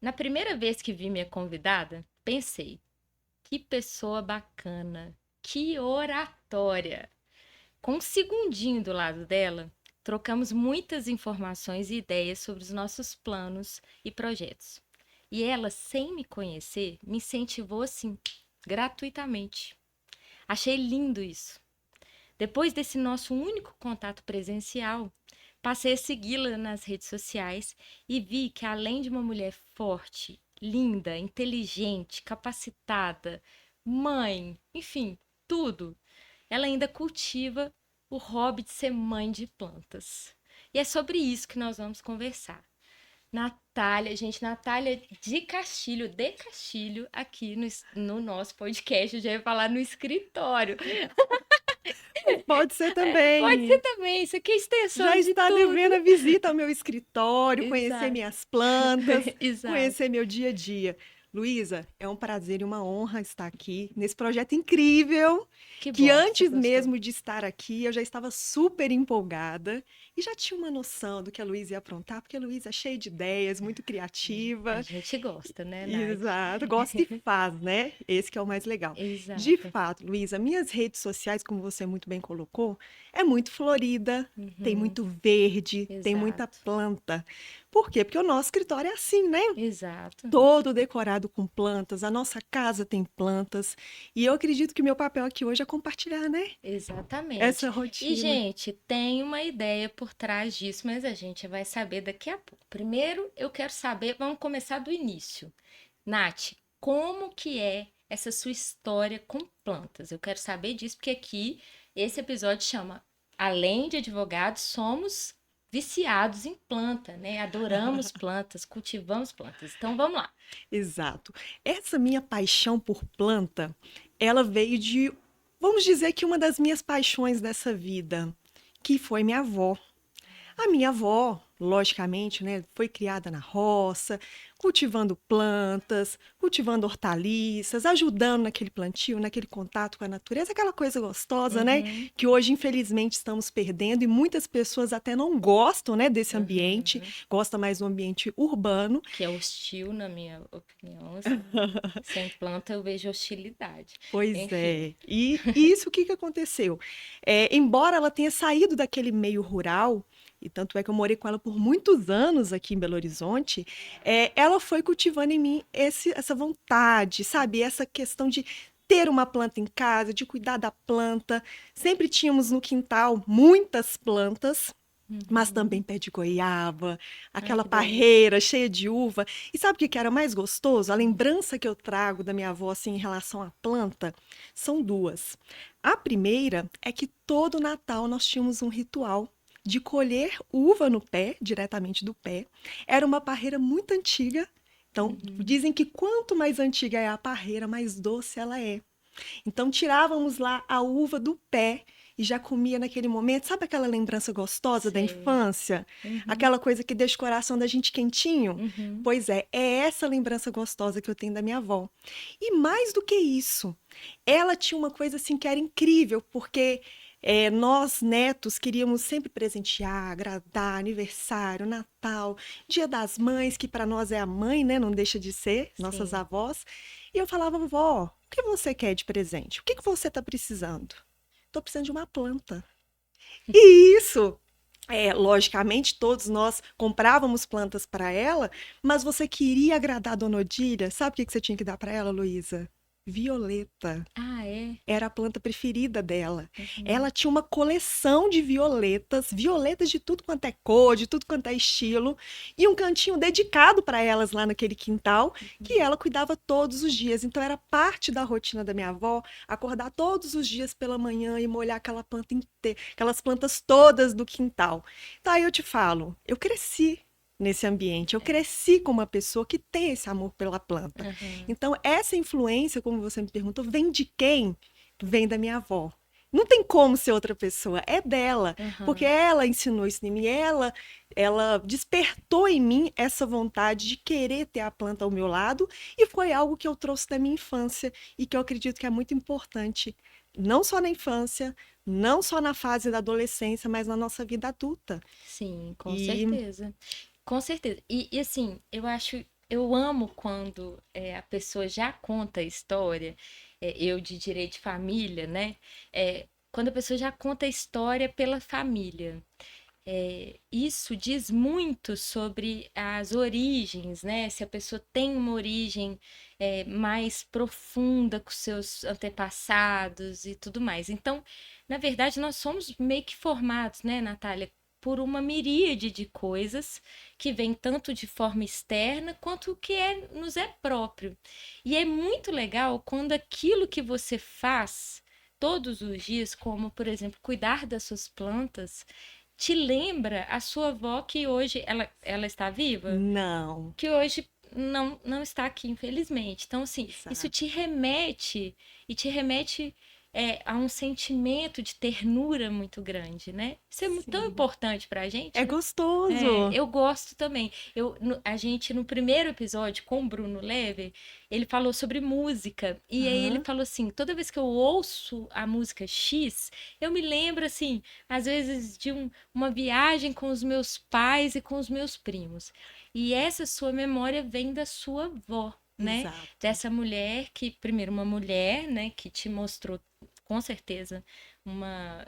Na primeira vez que vi minha convidada, pensei, que pessoa bacana, que oratória. Com um segundinho do lado dela, trocamos muitas informações e ideias sobre os nossos planos e projetos. E ela, sem me conhecer, me incentivou assim, gratuitamente. Achei lindo isso. Depois desse nosso único contato presencial, passei a segui-la nas redes sociais e vi que, além de uma mulher forte, linda, inteligente, capacitada, mãe, enfim, tudo, ela ainda cultiva o hobby de ser mãe de plantas. E é sobre isso que nós vamos conversar. Natália, gente, Natália de Castilho, aqui no nosso podcast, eu já ia falar no escritório. Pode ser Pode ser também. também, isso aqui é Já extensão de está tudo. devendo a visita ao meu escritório, conhecer Exato, minhas plantas, exato. conhecer meu dia a dia. Luísa, é um prazer e uma honra estar aqui nesse projeto incrível, Que que bom que você antes gostou. mesmo de estar aqui eu já estava super empolgada e já tinha uma noção do que a Luísa ia aprontar, porque a Luísa é cheia de ideias, muito A criativa. gente gosta, né, Nath? Exato, gosta e faz, né? Esse que é o mais legal. De Exato. fato, Luísa, minhas redes sociais, como você muito bem colocou, é muito florida, tem Uhum, muito verde, tem muita exato, planta. Por quê? Porque o nosso escritório é assim, né? exato, Todo decorado com plantas, a nossa casa tem plantas, e eu acredito que meu papel aqui hoje é compartilhar, né? exatamente. Essa E, rotina. gente, tem uma ideia por trás disso, mas a gente vai saber daqui a pouco. Primeiro, eu quero saber, vamos começar do início. Nath, como que é essa sua história com plantas? Eu quero saber disso, porque aqui esse episódio chama Além de advogados, somos viciados em planta, né? Adoramos plantas, cultivamos plantas. Então vamos lá. Exato. Essa minha paixão por planta, ela veio de, vamos dizer que uma das minhas paixões dessa vida, que foi minha avó. A minha avó, logicamente, né, foi criada na roça, cultivando plantas, cultivando hortaliças, ajudando naquele plantio, naquele contato com a natureza, aquela coisa gostosa, né, Uhum, que hoje infelizmente estamos perdendo e muitas pessoas até não gostam, né, desse ambiente, uhum. gosta mais do ambiente urbano. Que é hostil, na minha opinião, assim. Sem planta eu vejo hostilidade. Pois Enfim. é. E isso o que que aconteceu? Embora ela tenha saído daquele meio rural, e tanto é que eu morei com ela por muitos anos aqui em Belo Horizonte, ela foi cultivando em mim essa vontade, sabe? Essa questão de ter uma planta em casa, de cuidar da planta. Sempre tínhamos no quintal muitas plantas, mas também Uhum. pé de goiaba, Ai, aquela que delícia. parreira cheia de uva. E sabe o que que era mais gostoso? A lembrança que eu trago da minha avó assim, em relação à planta são duas. A primeira é que todo Natal nós tínhamos um ritual de colher uva no pé, diretamente do pé. Era uma parreira muito antiga. Então, Uhum. dizem que quanto mais antiga é a parreira, mais doce ela é. Então tirávamos lá a uva do pé e já comia naquele momento. Sabe aquela lembrança gostosa da Sei. infância? Uhum. Aquela coisa que deixa o coração da gente quentinho? Uhum. Pois é essa lembrança gostosa que eu tenho da minha avó. E mais do que isso, ela tinha uma coisa assim que era incrível, porque nós, netos, queríamos sempre presentear, agradar, aniversário, Natal, Dia das Mães, que para nós é a mãe, né? Não deixa de ser, nossas Sim. avós. E eu falava, vó, o que você quer de presente? O que que você está precisando? Estou precisando de uma planta. E isso, logicamente, todos nós comprávamos plantas para ela, mas você queria agradar a Dona Odília, sabe o que que você tinha que dar para ela, Luísa? Violeta. Ah, é? Era a planta preferida dela. Uhum. Ela tinha uma coleção de violetas, violetas de tudo quanto é cor, de tudo quanto é estilo, e um cantinho dedicado para elas lá naquele quintal, que ela cuidava todos os dias. Então era parte da rotina da minha avó acordar todos os dias pela manhã e molhar aquela planta inteira, aquelas plantas todas do quintal. Então aí eu te falo, eu cresci nesse ambiente. Eu cresci com uma pessoa que tem esse amor pela planta. Aham. Então, essa influência, como você me perguntou, vem de quem? Vem da minha avó. Não tem como ser outra pessoa, é dela, porque Aham. ela ensinou isso em mim, ela despertou em mim essa vontade de querer ter a planta ao meu lado, e foi algo que eu trouxe da minha infância e que eu acredito que é muito importante, não só na infância, não só na fase da adolescência, mas na nossa vida adulta. Sim, com E certeza. Com certeza. E assim, eu acho. eu amo quando a pessoa já conta a história, eu de direito de família, né? Quando a pessoa já conta a história pela família. Isso diz muito sobre as origens, né? Se a pessoa tem uma origem mais profunda com seus antepassados e tudo mais. Então, na verdade, nós somos meio que formados, né, Natália, por uma miríade de coisas que vem tanto de forma externa quanto o que nos é próprio. E é muito legal quando aquilo que você faz todos os dias, como, por exemplo, cuidar das suas plantas, te lembra a sua avó que hoje ela está viva? Não. Que hoje não está aqui, infelizmente. Então, assim, isso Exato. te remete e te remete a um sentimento de ternura muito grande, né? Isso é tão Sim. importante pra gente, É né? gostoso. Eu gosto também. A gente, no primeiro episódio com o Bruno Lever, ele falou sobre música. E aí ele Aham. falou assim: toda vez que eu ouço a música X, eu me lembro, assim, às vezes de uma viagem com os meus pais e com os meus primos. E essa sua memória vem da sua avó, né? Exato. Dessa mulher que, primeiro, uma mulher, né, que te mostrou, com certeza, uma.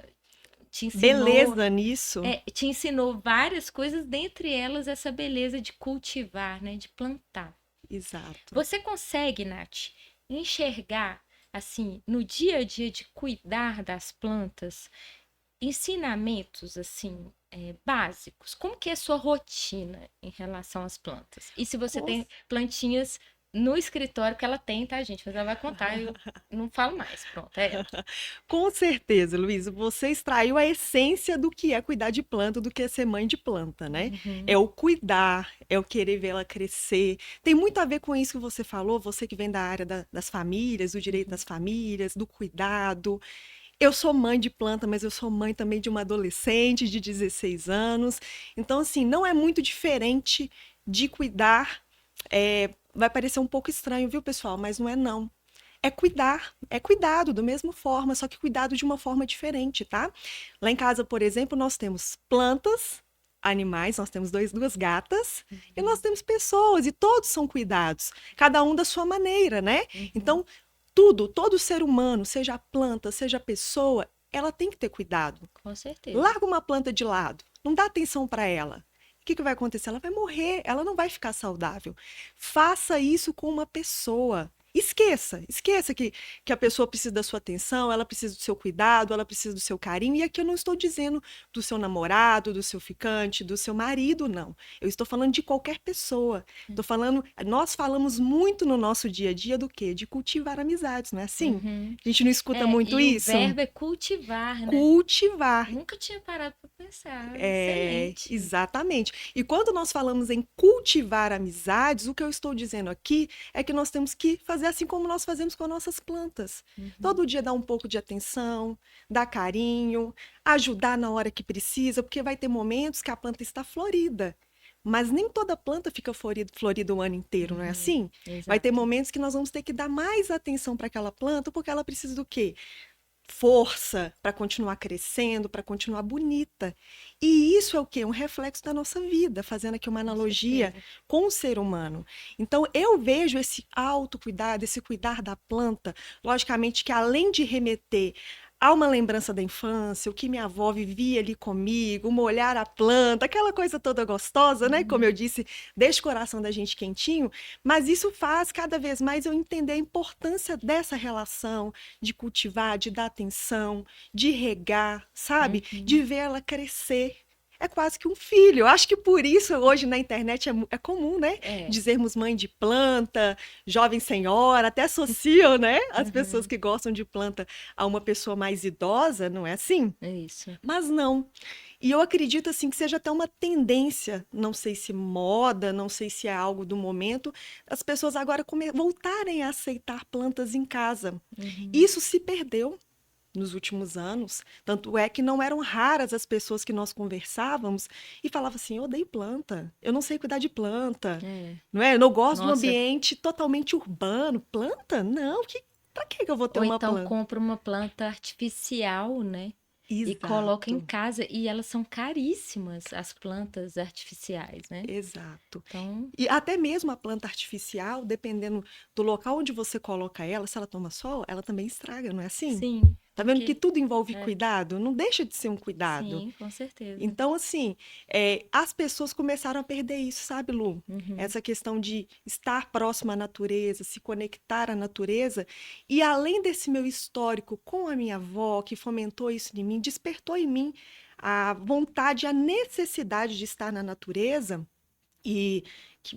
Te ensinou Beleza nisso. te ensinou várias coisas, dentre elas essa beleza de cultivar, né, de plantar. Exato. Você consegue, Nath, enxergar, assim, no dia a dia de cuidar das plantas, ensinamentos, assim, básicos? Como que é a sua rotina em relação às plantas? E se você Com tem plantinhas no escritório, que ela tem, tá, gente? Mas ela vai contar, eu não falo mais. Pronto, é ela. Com certeza, Luísa, você extraiu a essência do que é cuidar de planta, do que é ser mãe de planta, né? É Uhum, o cuidar, é o querer vê-la crescer. Tem muito a ver com isso que você falou, você que vem da área das famílias, do direito uhum, das famílias, do cuidado. Eu sou mãe de planta, mas eu sou mãe também de uma adolescente de 16 anos. Então, assim, não é muito diferente de cuidar. Vai parecer um pouco estranho, viu, pessoal? Mas não é não. É cuidar, é cuidado da mesma forma, só que cuidado de uma forma diferente, tá? Lá em casa, por exemplo, nós temos plantas, animais, nós temos duas gatas e nós uhum, temos pessoas e todos são cuidados, cada um da sua maneira, né? uhum. Então, tudo, todo ser humano, seja planta, seja pessoa, ela tem que ter cuidado. Com certeza. Larga uma planta de lado, não dá atenção para ela. O que vai acontecer? Ela vai morrer, ela não vai ficar saudável. Faça isso com uma pessoa. Esqueça que a pessoa precisa da sua atenção, ela precisa do seu cuidado, ela precisa do seu carinho. E aqui eu não estou dizendo do seu namorado, do seu ficante, do seu marido, não. Eu estou falando de qualquer pessoa. Estou falando, nós falamos muito no nosso dia a dia do quê? De cultivar amizades, não é assim? Uhum. A gente não escuta muito E o isso? verbo é cultivar, né? Cultivar. Nunca tinha parado para pensar. É, Excelente. exatamente. E quando nós falamos em cultivar amizades, o que eu estou dizendo aqui é que nós temos que fazer assim como nós fazemos com as nossas plantas. Uhum. Todo dia dar um pouco de atenção, dar carinho, ajudar na hora que precisa, porque vai ter momentos que a planta está florida. Mas nem toda planta fica florida o ano inteiro, não é Uhum. assim? Vai ter Exato. momentos que nós vamos ter que dar mais atenção para aquela planta, porque ela precisa do quê? Força para continuar crescendo, para continuar bonita. E isso é o quê? Um reflexo da nossa vida, fazendo aqui uma Com analogia certeza. com o ser humano. Então, eu vejo esse autocuidado, esse cuidar da planta, logicamente que além de remeter a uma lembrança da infância, o que minha avó vivia ali comigo, molhar a planta, aquela coisa toda gostosa, né? Como eu Uhum. disse, deixa o coração da gente quentinho, mas isso faz cada vez mais eu entender a importância dessa relação de cultivar, de dar atenção, de regar, sabe? De Uhum. ver ela crescer. É quase que um filho. Eu acho que por isso hoje na internet é comum, né? É. Dizermos mãe de planta, jovem senhora, até associam, né? As pessoas Uhum. que gostam de planta a uma pessoa mais idosa, não é assim? É isso. Mas não. E eu acredito assim que seja até uma tendência, não sei se moda, não sei se é algo do momento, as pessoas agora voltarem a aceitar plantas em casa. Uhum. Isso se perdeu nos últimos anos, tanto é que não eram raras as pessoas que nós conversávamos e falavam assim: eu odeio planta, eu não sei cuidar de planta, É. não é? Eu não gosto de um Nossa. ambiente totalmente urbano. Planta? Não, para que eu vou ter Ou uma então planta? compra uma planta artificial, né? e coloca em Exato. casa e elas são caríssimas, as plantas artificiais, né? Exato. Então, E até mesmo a planta artificial, dependendo do local onde você coloca ela, se ela toma sol, ela também estraga, não é assim? sim, Tá vendo que porque tudo envolve é, cuidado? Não deixa de ser um cuidado. sim, com certeza. Então, assim, as pessoas começaram a perder isso, sabe, Lu? Uhum. Essa questão de estar próximo à natureza, se conectar à natureza. E além desse meu histórico com a minha avó, que fomentou isso em mim, despertou em mim a vontade, a necessidade de estar na natureza. E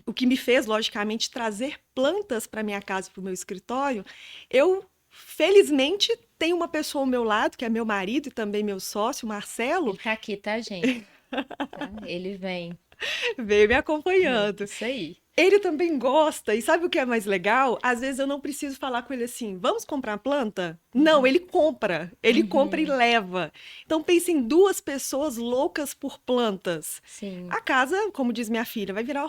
o que me fez, logicamente, trazer plantas para minha casa, para o meu escritório, eu, felizmente, tenho uma pessoa ao meu lado, que é meu marido e também meu sócio, Marcelo, Ele tá aqui, tá, gente? Tá? Ele vem. veio me É, acompanhando. isso aí. Ele também gosta, e sabe o que é mais legal? Às vezes eu não preciso falar com ele assim, vamos comprar planta? Não, Uhum. ele compra e Uhum. leva. Então pense em duas pessoas loucas por plantas. Sim. A casa, como diz minha filha, vai virar uma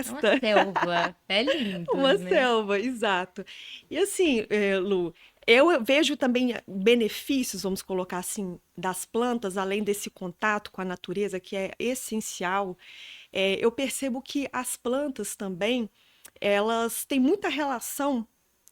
É uma floresta. selva. É lindo, Uma né? selva, exato. E assim, Lu, eu vejo também benefícios, vamos colocar assim, das plantas, além desse contato com a natureza, que é essencial. Eu percebo que as plantas também, elas têm muita relação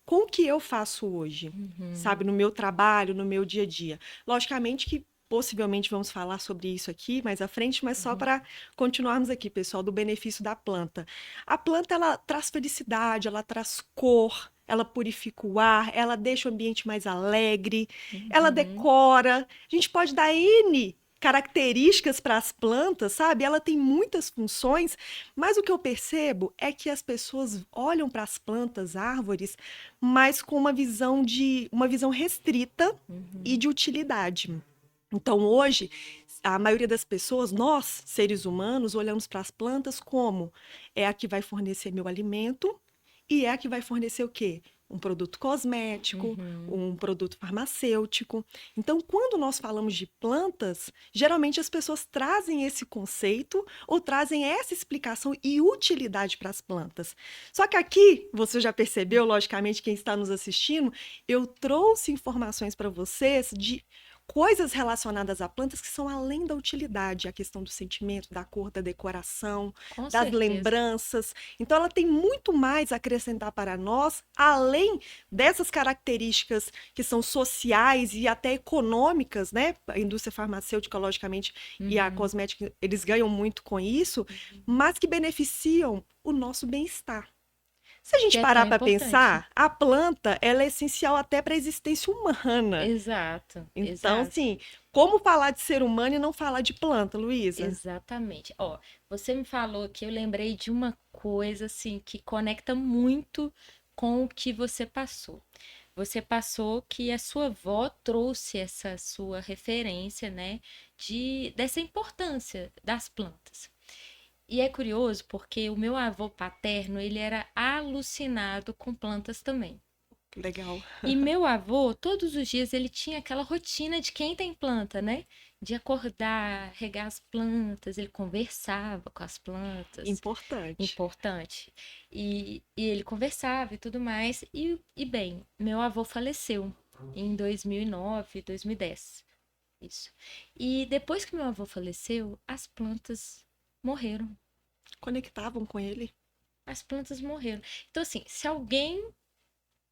com o que eu faço hoje, sabe, Uhum. no meu trabalho, no meu dia a dia. Logicamente que possivelmente vamos falar sobre isso aqui mais à frente, mas só Uhum. para continuarmos aqui, pessoal, do benefício da planta. A planta ela traz felicidade, ela traz cor, ela purifica o ar, ela deixa o ambiente mais alegre, ela Uhum. decora. A gente pode dar N características para as plantas, sabe? Ela tem muitas funções, mas o que eu percebo é que as pessoas olham para as plantas, árvores, mas com uma visão restrita e Uhum. de utilidade. Então, hoje, a maioria das pessoas, nós, seres humanos, olhamos para as plantas como é a que vai fornecer meu alimento e é a que vai fornecer o quê? Um produto cosmético, Uhum. um produto farmacêutico. Então, quando nós falamos de plantas, geralmente as pessoas trazem esse conceito ou trazem essa explicação e utilidade para as plantas. Só que aqui, você já percebeu, logicamente, quem está nos assistindo, eu trouxe informações para vocês de coisas relacionadas a plantas que são além da utilidade, a questão do sentimento, da cor, da decoração, Com das certeza. lembranças. Então, ela tem muito mais a acrescentar para nós, além dessas características que são sociais e até econômicas, né? A indústria farmacêutica, logicamente, e a Uhum. cosmética, eles ganham muito com isso, mas que beneficiam o nosso bem-estar. Se a gente Que é tão parar para importante. pensar, a planta, ela é essencial até para a existência humana. Exato, Então, exato. assim, como falar de ser humano e não falar de planta, Luísa? Exatamente. Ó, você me falou que eu lembrei de uma coisa assim que conecta muito com o que você passou. Você passou que a sua avó trouxe essa sua referência, né, dessa importância das plantas. E é curioso porque o meu avô paterno, ele era alucinado com plantas também. Legal. E meu avô, todos os dias, ele tinha aquela rotina de quem tem planta, né? De acordar, regar as plantas, ele conversava com as plantas, Importante. importante. E ele conversava e tudo mais. E bem, meu avô faleceu em 2009, 2010. Isso. E depois que meu avô faleceu, as plantas morreram. Conectavam com ele. As plantas morreram. Então, assim, se alguém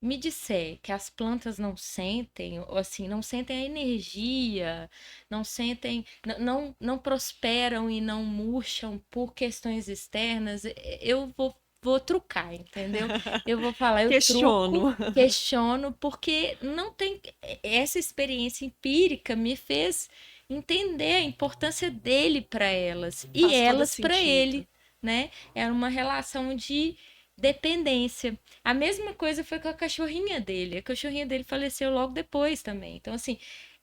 me disser que as plantas não sentem, ou assim, não sentem a energia, não sentem, não prosperam e não murcham por questões externas, eu vou trucar, entendeu? Eu vou falar, eu truco, Questiono. questiono, porque não tem essa experiência empírica me fez entender a importância dele para elas e Faz todo elas para sentido. ele, né? Era uma relação de dependência. A mesma coisa foi com a cachorrinha dele. A cachorrinha dele faleceu logo depois também. Então, assim,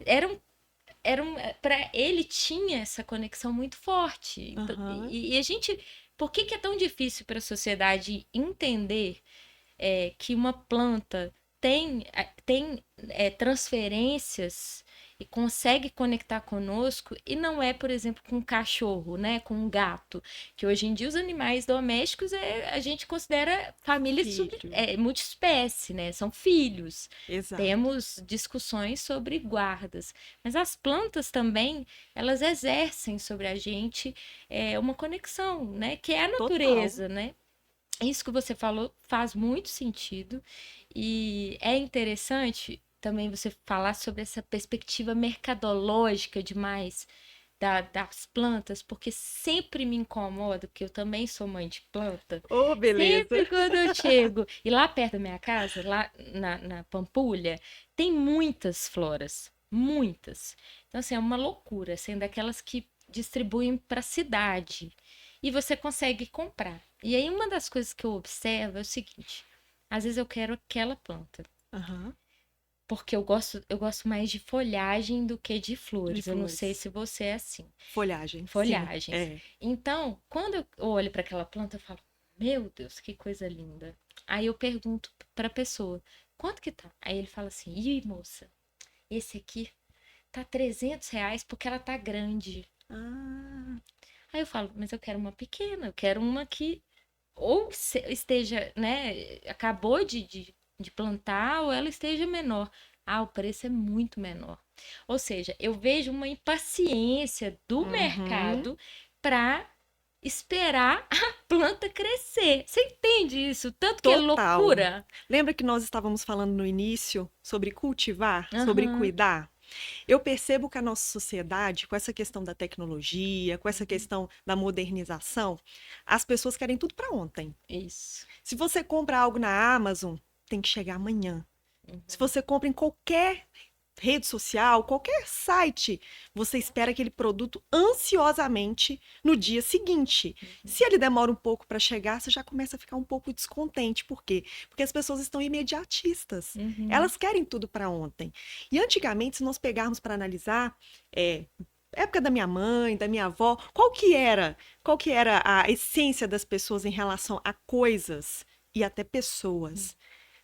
era um, para ele tinha essa conexão muito forte. Então, Aham. e a gente, por que que é tão difícil para a sociedade entender que uma planta tem transferências e consegue conectar conosco, e não é, por exemplo, com um cachorro, né, com um gato, que hoje em dia os animais domésticos a gente considera família Filho. multiespécie, né, são filhos. Exato. Temos discussões sobre guardas, mas as plantas também, elas exercem sobre a gente uma conexão, né, que é a Total. natureza, né? Isso que você falou faz muito sentido e é interessante também você falar sobre essa perspectiva mercadológica demais das plantas, porque sempre me incomoda, porque eu também sou mãe de planta. Oh, beleza. Sempre quando eu chego, e lá perto da minha casa, lá na Pampulha, tem muitas floras, muitas. Então, assim, é uma loucura, sendo daquelas que distribuem para a cidade e você consegue comprar. E aí, uma das coisas que eu observo é o seguinte: às vezes eu quero aquela planta, Aham. porque eu gosto mais de folhagem do que de De flores. Eu não sei flores. se você é assim. Folhagem, sim. Folhagens. É. Então, quando eu olho para aquela planta, eu falo: Meu Deus, que coisa linda. Aí eu pergunto para a pessoa: Quanto que tá? Aí ele fala assim: Ih, moça, esse aqui tá R$ 300 porque ela tá grande. Ah, Aí eu falo: Mas eu quero uma pequena, eu quero uma que ou esteja, né, acabou de plantar, ou ela esteja menor. Ah, o preço é muito menor. Ou seja, eu vejo uma impaciência do uhum. mercado para esperar a planta crescer. Você entende isso? Tanto que é Total. loucura. Lembra que nós estávamos falando no início sobre cultivar, sobre Aham. cuidar? Eu percebo que a nossa sociedade, com essa questão da tecnologia, com essa questão da modernização, as pessoas querem tudo para ontem. Isso. Se você compra algo na Amazon, tem que chegar amanhã. Se Uhum. você compra em qualquer rede social, qualquer site, você espera aquele produto ansiosamente no dia seguinte. Se ele demora um pouco para chegar, você já começa a ficar um pouco descontente. Por quê? Porque as pessoas estão imediatistas. Uhum. Elas querem tudo para ontem. E antigamente, se nós pegarmos para analisar, época da minha mãe, da minha avó, qual que era a essência das pessoas em relação a coisas e até pessoas?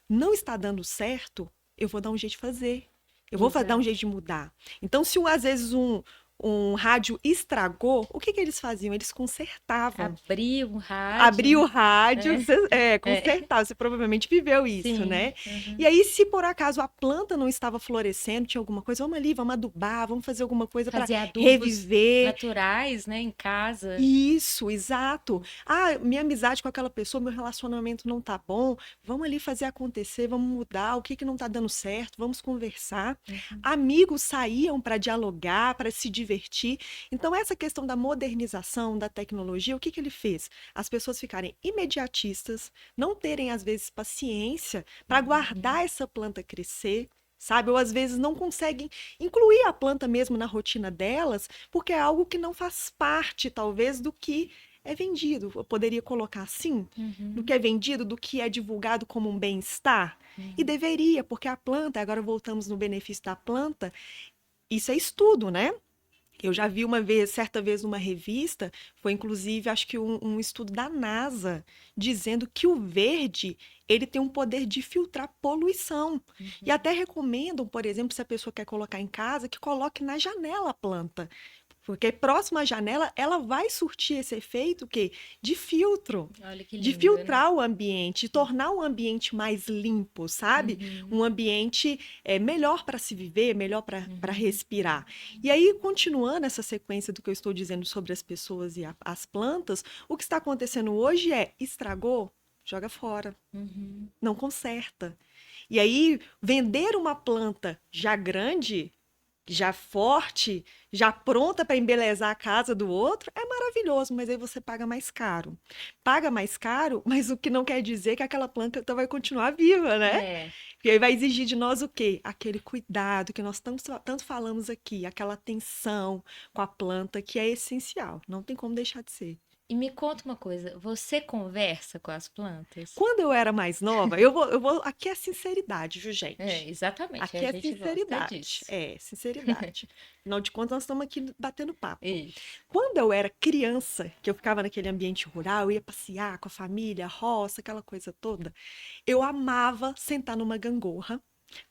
Não está dando certo, eu vou dar um jeito de fazer. Eu vou dar um Exato. jeito de mudar. Então, se às vezes um rádio estragou, o que que eles faziam? Eles consertavam. Abrir o rádio, Abrir o né? rádio, É. É. consertar. Você provavelmente viveu isso, Sim. né? E Uhum. aí, se por acaso a planta não estava florescendo, tinha alguma coisa, vamos ali, vamos adubar, vamos fazer alguma coisa para Fazer adubos reviver. naturais, né, em casa. Isso, exato. Ah, minha amizade com aquela pessoa, meu relacionamento não tá bom. Vamos ali fazer acontecer, vamos mudar. O que que não tá dando certo? Vamos conversar. Uhum. Amigos saíam para dialogar, para se divertir. Então, essa questão da modernização, da tecnologia, o que que ele fez? As pessoas ficarem imediatistas, não terem, às vezes, paciência para Uhum. guardar essa planta crescer. Sabe? Ou às vezes não conseguem incluir a planta mesmo na rotina delas, porque é algo que não faz parte, talvez, do que é vendido. Eu poderia colocar assim, do que Uhum. é vendido, do que é divulgado como um bem-estar. E Uhum. deveria, porque a planta, agora voltamos no benefício da planta, isso é estudo, né? Eu já vi uma vez, certa vez, numa revista, foi inclusive, acho que um estudo da NASA, dizendo que o verde, ele tem um poder de filtrar poluição. E Uhum. até recomendam, por exemplo, se a pessoa quer colocar em casa, que coloque na janela a planta. Porque próxima à janela, ela vai surtir esse efeito que de filtro, Olha que de lindo, né? filtrar o ambiente, de tornar o ambiente mais limpo, sabe? Uhum. Um ambiente melhor para se viver, melhor para Uhum. respirar. E aí, continuando essa sequência do que eu estou dizendo sobre as pessoas e as plantas, o que está acontecendo hoje é estragou, joga fora, Uhum. não conserta. E aí, vender uma planta já grande, já forte, já pronta para embelezar a casa do outro, é maravilhoso, mas aí você paga mais caro. Paga mais caro, mas o que não quer dizer que aquela planta vai continuar viva, né? É. E aí vai exigir de nós o quê? Aquele cuidado que nós tanto falamos aqui, aquela atenção com a planta que é essencial, não tem como deixar de ser. E me conta uma coisa, você conversa com as plantas? Quando eu era mais nova, aqui é sinceridade, viu, É, gente? exatamente, Aqui a é gente gosta sinceridade, disso. sinceridade. Afinal de contas, nós estamos aqui batendo papo. Isso. Quando eu era criança, que eu ficava naquele ambiente rural, eu ia passear com a família, roça, aquela coisa toda, eu amava sentar numa gangorra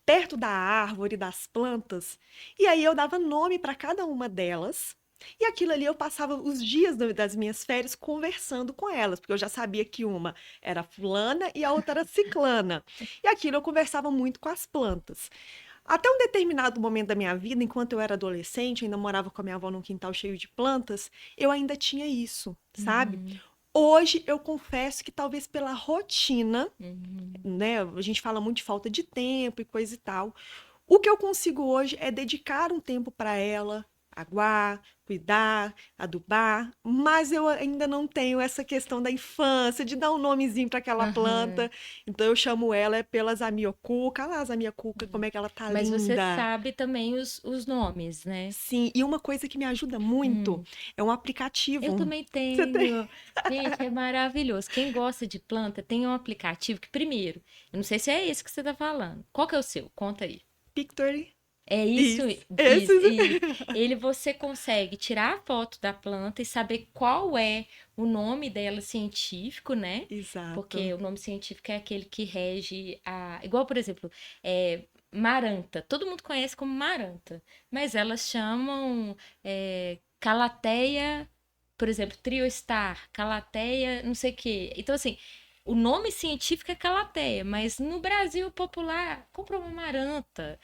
perto da árvore, das plantas, e aí eu dava nome para cada uma delas. E aquilo ali eu passava os dias das minhas férias conversando com elas, porque eu já sabia que uma era fulana e a outra era ciclana. E aquilo eu conversava muito com as plantas. Até um determinado momento da minha vida, enquanto eu era adolescente, ainda morava com a minha avó num quintal cheio de plantas, eu ainda tinha isso, sabe? Uhum, Hoje eu confesso que talvez pela rotina, uhum. né? A gente fala muito de falta de tempo e coisa e tal. O que eu consigo hoje é dedicar um tempo para ela, aguar, cuidar, adubar, mas eu ainda não tenho essa questão da infância, de dar um nomezinho para aquela Aham. planta. Então eu chamo ela pelas amiocuca. Olha lá as amiocuca, como é que ela tá Mas você linda. sabe também os nomes, né? Sim, e uma coisa que me ajuda muito Hum. é um Eu aplicativo. também Você tem? tenho. Gente, é maravilhoso. Quem gosta de planta tem um aplicativo que, primeiro, eu não sei se é esse que você tá falando. Qual que é o seu? Conta aí. Pictory. É isso, Isso. Esse. isso. Ele você consegue tirar a foto da planta e saber qual é o nome dela científico, né? Porque Exato. o nome científico é aquele que rege a. Igual, por exemplo, é, Maranta. Todo mundo conhece como Maranta, mas elas chamam Calatheia, por exemplo, Triostar, Calatheia, não sei o quê. Então, assim. O nome científico é Calatheia, mas no Brasil popular, compra uma Maranta.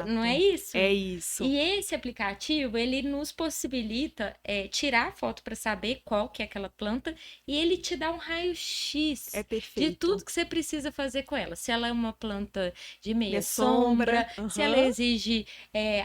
Não é Exato. É isso? isso. E esse aplicativo, ele nos possibilita tirar foto para saber qual que é aquela planta e ele te dá um É raio-x de perfeito. tudo que você precisa fazer com ela. Se ela é uma planta de meia Minha sombra. sombra, se ela Aham. exige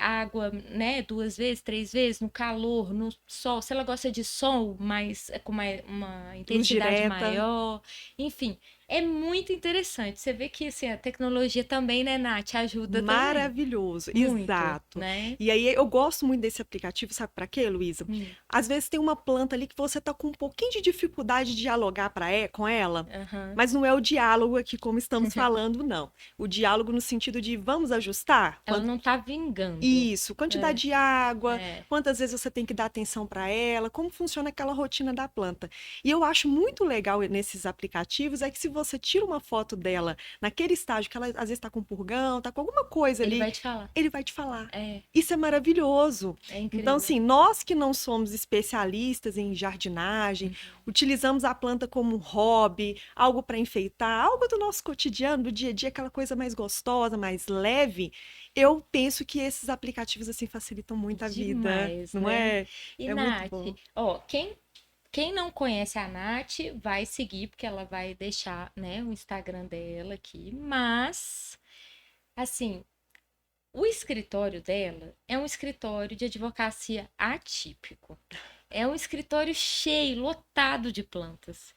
água, né, 2 vezes, 3 vezes, no calor, no sol, se ela gosta de sol, mas com uma Luz intensidade direta. maior, enfim. É muito interessante. Você vê que assim, a tecnologia também, né, Nath, ajuda também. Maravilhoso, Muito, exato. né? E aí eu gosto muito desse aplicativo, sabe para quê, Luísa? Hum, Às vezes tem uma planta ali que você tá com um pouquinho de dificuldade de dialogar com ela, aham. mas não é o diálogo aqui como estamos falando, não. O diálogo no sentido de vamos ajustar? Ela não tá vingando. Isso, quantidade É, de água, é. quantas vezes você tem que dar atenção para ela, como funciona aquela rotina da planta. E eu acho muito legal nesses aplicativos é que se você tira uma foto dela naquele estágio que ela às vezes está com purgão, está com alguma coisa Ele ali, vai te falar. ele vai te falar. É, Isso é maravilhoso. é Então, incrível. assim, nós que não somos especialistas em jardinagem, utilizamos a planta como um hobby, algo para enfeitar, algo do nosso cotidiano, do dia a dia, aquela coisa mais gostosa, mais leve. Eu penso que esses aplicativos assim facilitam muito a vida, Demais, não né? é? E É muito Nath, bom. ó, quem não conhece a Nath vai seguir, porque ela vai deixar, né, o Instagram dela aqui. Mas, assim, o escritório dela é um escritório de advocacia atípico. É um escritório cheio, lotado de plantas.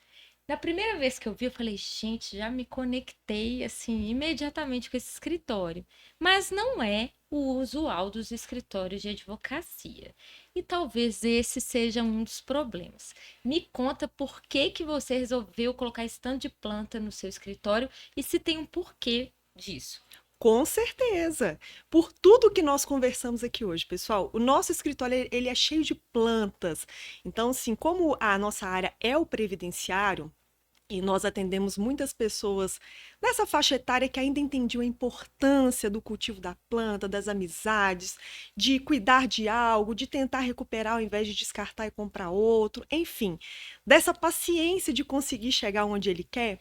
Na primeira vez que eu vi, eu falei, gente, já me conectei assim imediatamente com esse escritório. Mas não é o usual dos escritórios de advocacia. E talvez esse seja um dos problemas. Me conta por que que você resolveu colocar esse tanto de planta no seu escritório e se tem um porquê disso. Com certeza. Por tudo que nós conversamos aqui hoje, pessoal, o nosso escritório ele é cheio de plantas. Então, assim, como a nossa área é o previdenciário, e nós atendemos muitas pessoas nessa faixa etária que ainda entendiam a importância do cultivo da planta, das amizades, de cuidar de algo, de tentar recuperar ao invés de descartar e comprar outro, enfim, dessa paciência de conseguir chegar onde ele quer.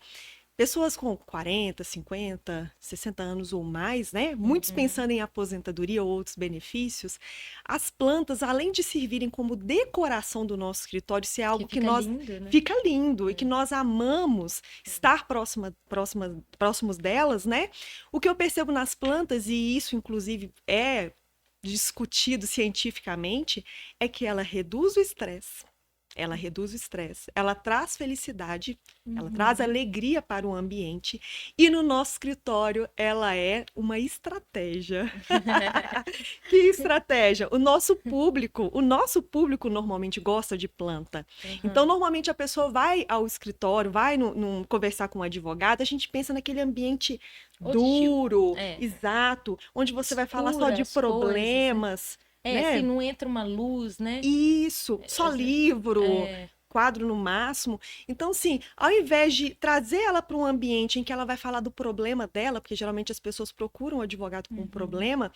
Pessoas com 40, 50, 60 anos ou mais, né? Muitos Uhum. pensando em aposentadoria ou outros benefícios. As plantas, além de servirem como decoração do nosso escritório, se é Que algo que fica nós lindo, né? fica lindo e que nós amamos estar próximos delas, né? O que eu percebo nas plantas, e isso inclusive é discutido cientificamente, é que ela reduz o estresse. Ela reduz o estresse, ela traz felicidade, ela traz Uhum. alegria para o ambiente e no nosso escritório ela é uma estratégia. Que estratégia? O nosso público normalmente gosta de planta. Então, Uhum. normalmente a pessoa vai ao escritório, vai conversar com um advogado, a gente pensa naquele ambiente Hostil. duro, É. exato, onde você vai falar só Escura de as coisas, né? problemas, É, se né? não entra uma luz, né? Isso, só Exa- livro, É. quadro no máximo. Então, assim, ao invés de trazer ela para um ambiente em que ela vai falar do problema dela, porque geralmente as pessoas procuram um advogado com um problema,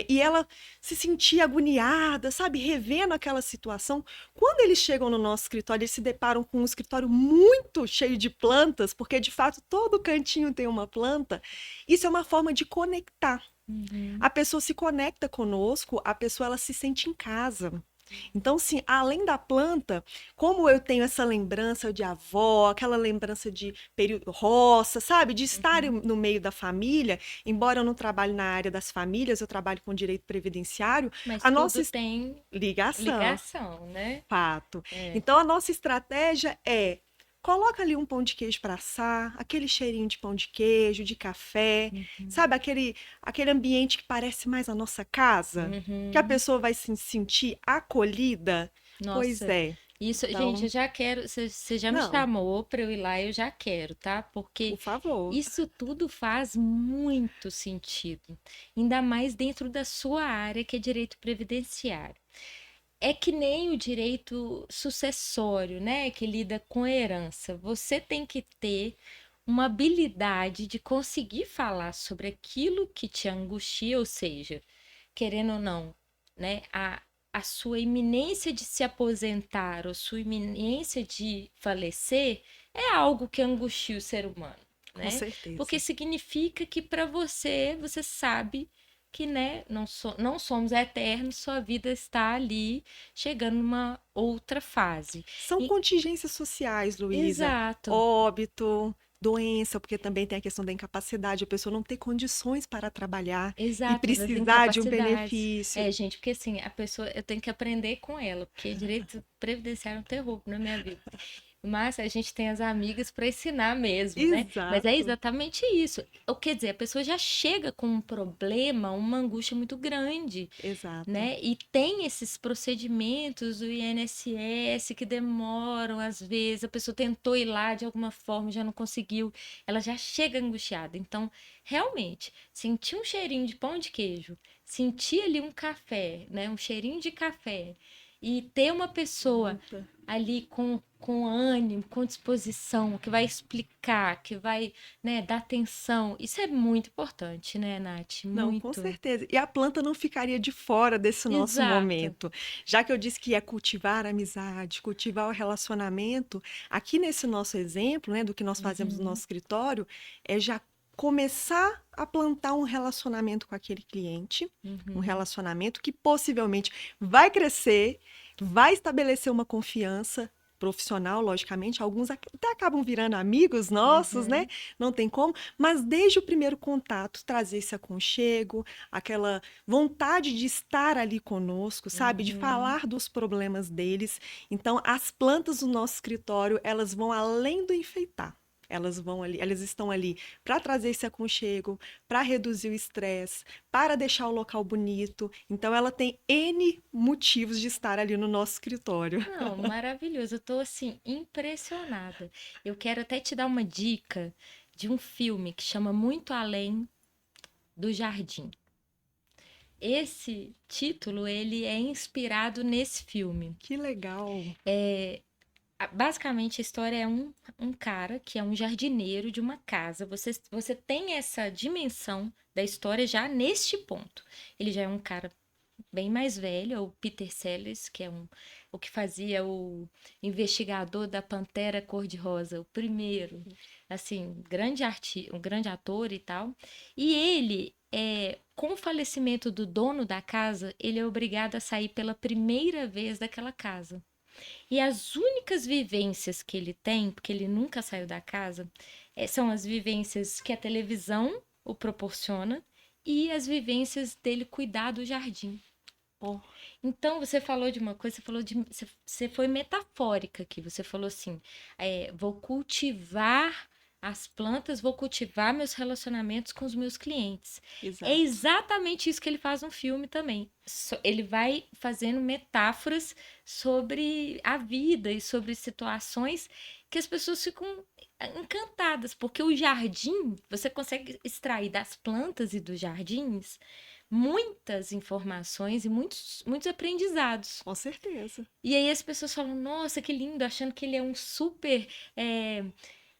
e ela se sentir agoniada, sabe, revendo aquela situação, quando eles chegam no nosso escritório, eles se deparam com um escritório muito cheio de plantas, porque de fato todo cantinho tem uma planta. Isso é uma forma de conectar. A pessoa se conecta conosco, a pessoa ela se sente em casa. Então, sim, além da planta, como eu tenho essa lembrança de avó, aquela lembrança de período roça, sabe? De estar no meio da família, embora eu não trabalhe na área das famílias, eu trabalho com direito previdenciário, Mas a nossa tudo tem ligação, ligação, né? fato. É. Então, a nossa estratégia é coloca ali um pão de queijo para assar, aquele cheirinho de pão de queijo, de café, sabe? Aquele ambiente que parece mais a nossa casa, que a pessoa vai se sentir acolhida. Pois Nossa, é. isso, gente, Então, eu já quero. Você já me não, chamou para eu ir lá, eu já quero, tá? Porque por favor. isso tudo faz muito sentido, ainda mais dentro da sua área, que é direito previdenciário. É que nem o direito sucessório, né? Que lida com herança. Você tem que ter uma habilidade de conseguir falar sobre aquilo que te angustia, ou seja, querendo ou não, né? A sua iminência de se aposentar ou sua iminência de falecer é algo que angustia o ser humano, Com né? Porque certeza. significa que para você, você sabe que, né, não somos eternos, sua vida está ali chegando numa outra fase. São E- contingências sociais, Luísa. exato, Óbito, doença, porque também tem a questão da incapacidade, a pessoa não ter condições para trabalhar e exato, das precisar de um incapacidades. benefício. É, gente, porque assim, a pessoa, eu tenho que aprender com ela, porque direito previdenciário é um terror na minha vida. Mas a gente tem as amigas para ensinar mesmo, né? Mas é Exato, exatamente isso. O quer dizer, a pessoa já chega com um problema, uma angústia muito grande, exato. né? E tem esses procedimentos do INSS que demoram, às vezes, a pessoa tentou ir lá de alguma forma, já não conseguiu, ela já chega angustiada. Então, realmente, sentir um cheirinho de pão de queijo, sentir ali um café, né? Um cheirinho de café, e ter uma pessoa Muita. ali com ânimo, com disposição, que vai explicar, que vai, né, dar atenção. Isso é muito importante, né, Nath? Não, com Muito. certeza. E a planta não ficaria de fora desse nosso Exato. momento. Já que eu disse que é cultivar a amizade, cultivar o relacionamento, aqui nesse nosso exemplo, né, do que nós fazemos no Uhum, nosso escritório, é já começar a plantar um relacionamento com aquele cliente, um uhum, relacionamento que possivelmente vai crescer, vai estabelecer uma confiança profissional, logicamente, alguns até acabam virando amigos nossos, né? uhum, Não tem como, mas desde o primeiro contato, trazer esse aconchego, aquela vontade de estar ali conosco, sabe? De uhum. falar dos problemas deles. Então, as plantas do nosso escritório, elas vão além do enfeitar. Elas vão ali, elas estão ali para trazer esse aconchego, para reduzir o estresse, para deixar o local bonito. Então, ela tem N motivos de estar ali no nosso escritório. Não, maravilhoso. Eu tô assim impressionada. Eu quero até te dar uma dica de um filme que chama Muito Além do Jardim. Esse título, ele é inspirado nesse filme. Que legal. Basicamente, a história é um cara que é um jardineiro de uma casa. Você tem essa dimensão da história já neste ponto. Ele já é um cara bem mais velho, é o Peter Sellers, que é o que fazia o investigador da Pantera Cor-de-Rosa, o primeiro, assim, um grande ator e tal. E ele, com o falecimento do dono da casa, ele é obrigado a sair pela primeira vez daquela casa. E as únicas vivências que ele tem, porque ele nunca saiu da casa, são as vivências que a televisão o proporciona e as vivências dele cuidar do jardim. Oh, Então, você falou de uma coisa, você foi metafórica aqui. Você falou assim: vou cultivar as plantas, vou cultivar meus relacionamentos com os meus clientes. É exato. exatamente isso que ele faz no filme também. Ele vai fazendo metáforas sobre a vida e sobre situações que as pessoas ficam encantadas, porque o jardim, você consegue extrair das plantas e dos jardins muitas informações e muitos aprendizados. Com certeza. E aí as pessoas falam, nossa, que lindo, achando que ele é um super,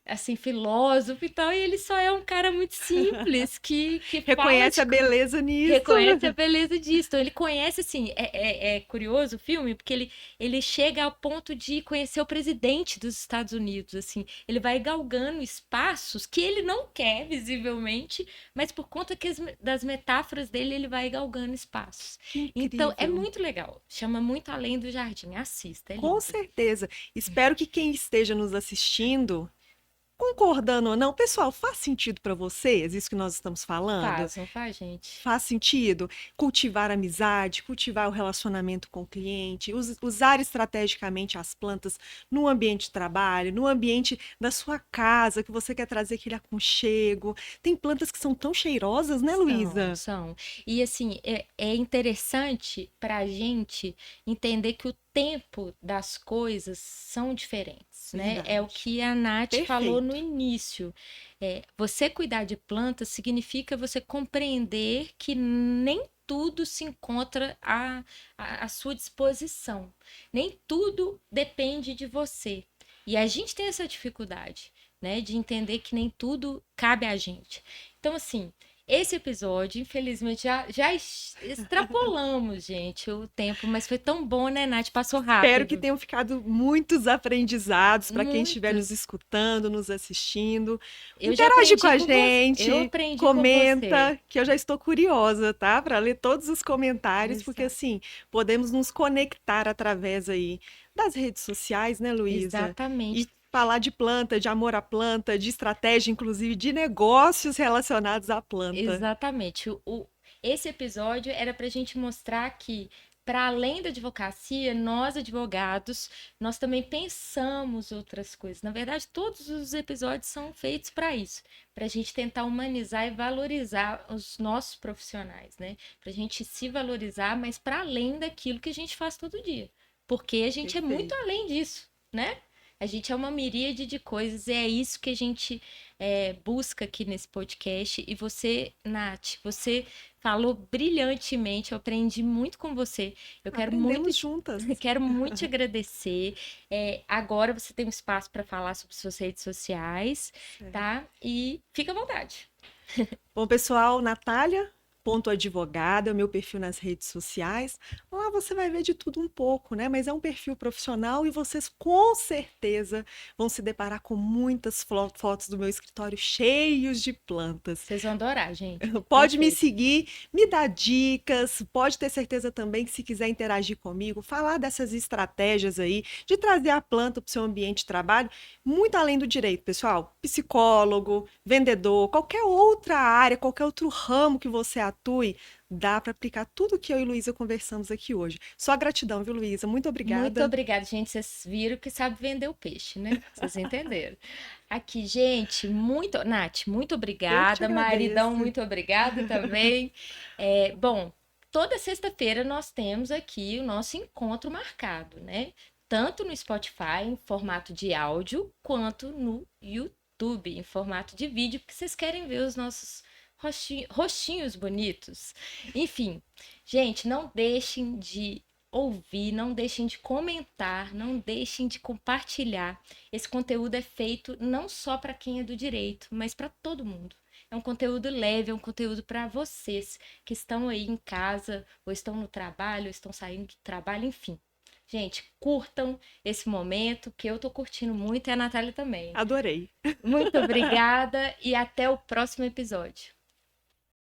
assim, filósofo e tal, e ele só é um cara muito simples, que fala Reconhece a beleza nisso. reconhece a beleza disso. Então, ele conhece, assim, é curioso o filme, porque ele chega ao ponto de conhecer o presidente dos Estados Unidos, assim. Ele vai galgando espaços que ele não quer, visivelmente, mas por conta das metáforas dele, ele vai galgando espaços. Que Então, é incrível. muito legal. Chama muito Além do Jardim. Assista, é Com lindo. certeza. Espero que quem esteja nos assistindo, concordando ou não, pessoal, faz sentido para vocês isso que nós estamos falando? Faz, não faz, gente? Faz sentido cultivar amizade, cultivar o relacionamento com o cliente, usar estrategicamente as plantas no ambiente de trabalho, no ambiente da sua casa, que você quer trazer aquele aconchego. Tem plantas que são tão cheirosas, né, Luísa? São. E assim, é interessante para a gente entender que o tempo das coisas são diferentes, né? É o Verdade. que a Nath falou no Perfeito. início. Você cuidar de plantas significa você compreender que nem tudo se encontra à sua disposição. Nem tudo depende de você. E a gente tem essa dificuldade, né? De entender que nem tudo cabe a gente. Então, assim, esse episódio, infelizmente, já extrapolamos, gente, o tempo, mas foi tão bom, né, Nath? Passou Espero que rápido. tenham ficado muitos aprendizados para quem estiver nos Muitos. escutando, nos assistindo. Eu já Interage com aprendi a com você. Eu gente, aprendi com você. comenta, que eu já estou curiosa, tá? Para ler todos os comentários, porque Exato. assim, podemos nos conectar através aí das redes sociais, né, Luísa? Exatamente. E falar de planta, de amor à planta, de estratégia, inclusive de negócios relacionados à planta. Exatamente. Esse episódio era para a gente mostrar que, para além da advocacia, nós advogados, nós também pensamos outras coisas. Na verdade, todos os episódios são feitos para isso, para a gente tentar humanizar e valorizar os nossos profissionais, né? Para a gente se valorizar, mas para além daquilo que a gente faz todo dia, porque a gente é muito Perfeito. além disso, né? A gente é uma miríade de coisas e é isso que a gente busca aqui nesse podcast. E você, Nath, você falou brilhantemente, eu aprendi muito com você. Eu quero muito, Aprendemos juntas. quero muito te agradecer. Agora você tem um espaço para falar sobre suas redes sociais, tá? E fica à vontade. Bom, pessoal, Natália, ponto advogada, é o meu perfil nas redes sociais. Lá você vai ver de tudo um pouco, né? Mas é um perfil profissional e vocês com certeza vão se deparar com muitas fotos do meu escritório cheios de plantas. Vocês vão adorar, gente. Pode me Perfeito. seguir, me dar dicas, pode ter certeza também que se quiser interagir comigo, falar dessas estratégias aí, de trazer a planta para o seu ambiente de trabalho, muito além do direito, pessoal. Psicólogo, vendedor, qualquer outra área, qualquer outro ramo que você atue, dá para aplicar tudo que eu e Luísa conversamos aqui hoje. Só gratidão, viu, Luísa? Muito Muito obrigada. obrigada, gente. Vocês viram que sabe vender o peixe, né? Vocês entenderam. Aqui, gente, muito. Nath, muito Eu que te obrigada. Maridão, agradeço. muito obrigada também. Bom, toda sexta-feira nós temos aqui o nosso encontro marcado, né? Tanto no Spotify, em formato de áudio, quanto no YouTube, em formato de vídeo, porque vocês querem ver os nossos rostinhos bonitos. Enfim, gente, não deixem de ouvir, não deixem de comentar, não deixem de compartilhar. Esse conteúdo é feito não só para quem é do direito, mas para todo mundo. É um conteúdo leve, é um conteúdo para vocês que estão aí em casa, ou estão no trabalho, ou estão saindo do trabalho, enfim. Gente, curtam esse momento, que eu tô curtindo muito e a Natália também. Adorei. Muito obrigada e até o próximo episódio.